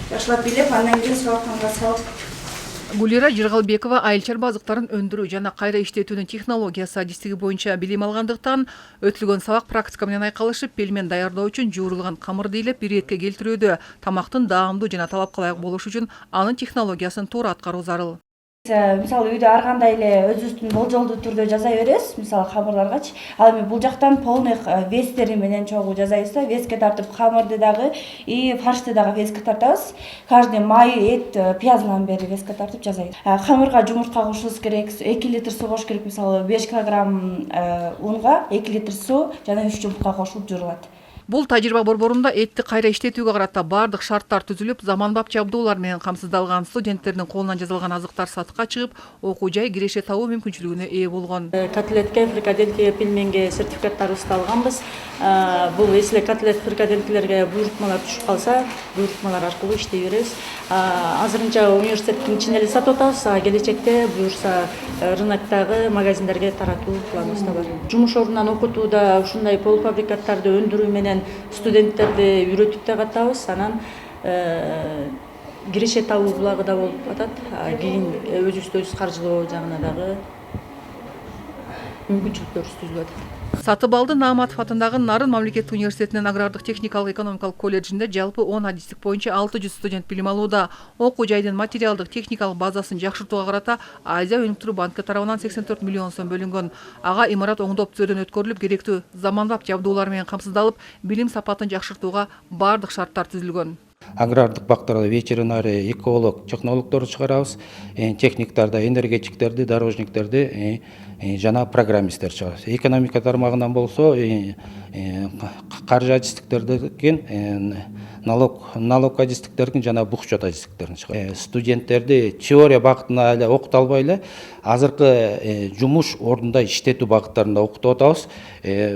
жакшылап билеп, андан кийин сабакка салып. Гулира Жыргалбекова айыл чарба азыктарын өндүрүү жана кайра иштетүүнүн технологиясы адистиги боюнча билим алгандыктан өтүлгөн сабак практика менен айкалышып, пельмен даярдоо үчүн жуурулган камырды илеп бир иретке келтирүүдө, тамактын даамдуу жана талапка ылайык болушу үчүн анын технологиясын туура аткаруу зарыл. Мисалы үйдө ар кандай эле өзүбүздүн болжолдуу түрдө жасай беребиз, мисалы камырларгачы. Ал эми бул жактан полный вестери менен чогуу жасайбыз да, веске тартып камырды дагы и фаршты дагы веске тартабыз. Каждый май, эт, пияздан бери веске тартып жасайбыз. Камырга жумуртка кошушубуз керек, 2 литр суу кош керек, мисалы 5 килограмм унга 2 литр суу жана 3 жумуртка кошулуп жуурулат. Бул тажрыйба борборунда этти кайра иштетүүгө карата бардык шарттар түзүлүп, заманбап жабдуулар менен камсыздалган, студенттердин колунан жасалган азыктар сатыкка чыгып, окуу жай киреше табуу мүмкүнчүлүгүнө ээ болгон. Котлетке, фрикадентке, пельменге сертификаттарыбызды алганбыз. Бул эсле котлет, фрикадентлерге буйрутмалар түшүп калса, буйрутмалар аркылуу иштей беребиз. Азырынча университеттин ичинде эле сатып атабыз, келечекте буюрса рыноктогу магазиндерге таратуу планыбызда бар. Жумуш ордунан окутууда ушундай полуфабрикаттарды өндүрүү менен студенттерди үйрөтүп да катабыз. Анан киреше табуу булагы да болуп атат. Кийин өзүбүздү өзүбүз каржылоо жагына дагы мүмкүнчүлүктөрүбүз түзүлүп атат. Сатыбалды Нааматов атындагы Нарын мамлекеттик университетинин агрардык техникалык экономикалык колледжинде жалпы 10 адистик боюнча 600 студент билим алууда. Окуу жайдын материалдык техникалык базасын жакшыртууга карата Азия өнүктүрүү банкы тарабынан 84 миллион сом бөлүнгөн. Ага имарат оңдоп түзөөдөн өткөрүлүп, керектүү заманбап жабдуулар менен камсыздалып, билим сапатын жакшыртууга бардык шарттар түзүлгөн. Агрардык бактарда ветеринария, эколог, технологдорду чыгарабыз, техниктарда энергетиктерди, дорожниктерди жана программисттер чыгарабыз. Экономика тармагынан болсо каржы адистиктерден, налог адистиктердин жана бухучет адистиктерин чыгарабыз. Студенттерди теория багытына эле окута албай эле азыркы жумуш ордунда иштетүү багыттарында окутуп атабыз.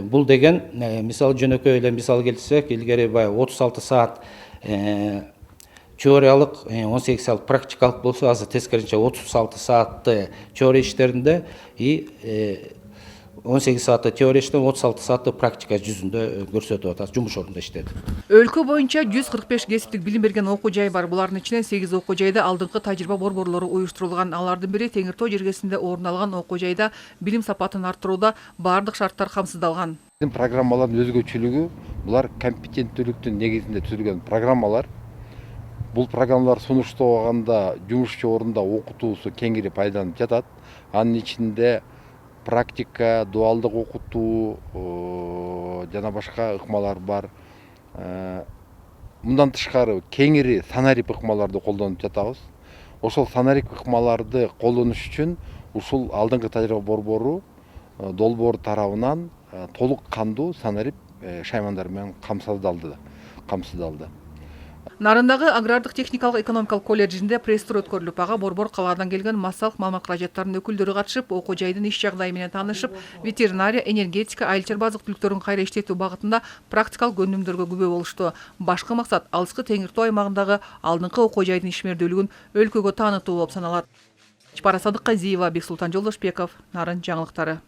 Бул деген мисалы жөнөкөй эле мисал келтирсек, илгери баягы 36 саат теориялык 18 саат практикалык болсо, азыр тескерисинче 36 саатты теория иштеринде и 18 саатты теория иштен 36 саатты практика жүзүндө көрсөтүп атат, жумуш ордунда иштеп. Өлкө боюнча 145 кесиптик билим берген окуу жай бар. Булардын ичинен 8 окуу жайда алдыңкы тажрыйба борборлору уюштурулган. Алардын бири Теңир Тоо жергесинде орун алган окуу жайда билим сапатын арттырууда бардык шарттар камсыздалган. Программалардын өзгөчөлүгү булар компетенттүүлүктүн негизинде түзүлгөн программалар. Бул программалар сунушталганда жумушчу орунда окутуусу кеңири пайдаланып жатат. Анын ичинде практика, дуалдык окутуу жана башка ыкмалар бар. Мындан тышкары кеңири санарип ыкмаларды колдонуп жатабыз. Ошол санарип ыкмаларды колдонуш үчүн ушул алдыңкы тажрыйба борбору долбоор тарабынан толук кандуу санарип шаймандар менен камсыздалды. Нарындагы агрардык техникалык экономикалык колледжинде пресс-тур өткөрүлүп, ага борбор калаардан келген массалык маалымат каражаттарынын өкүлдөрү катышып, окуу жайдын иш жагдайы менен таанышып, ветеринария, энергетика, айыл чарба азык-түлүктөрүн кайра иштетүү багытында практикалык өнүмдөргө күбө болушту. Башкы максат алыскы Теңир Тоо аймагындагы алдыңкы окуу жайдын ишмердүүлүгүн өлкөгө таанытуу болуп саналат. Чапара Садыкказиева, Бексултан Жолдошбеков, Нарын жаңылыктары.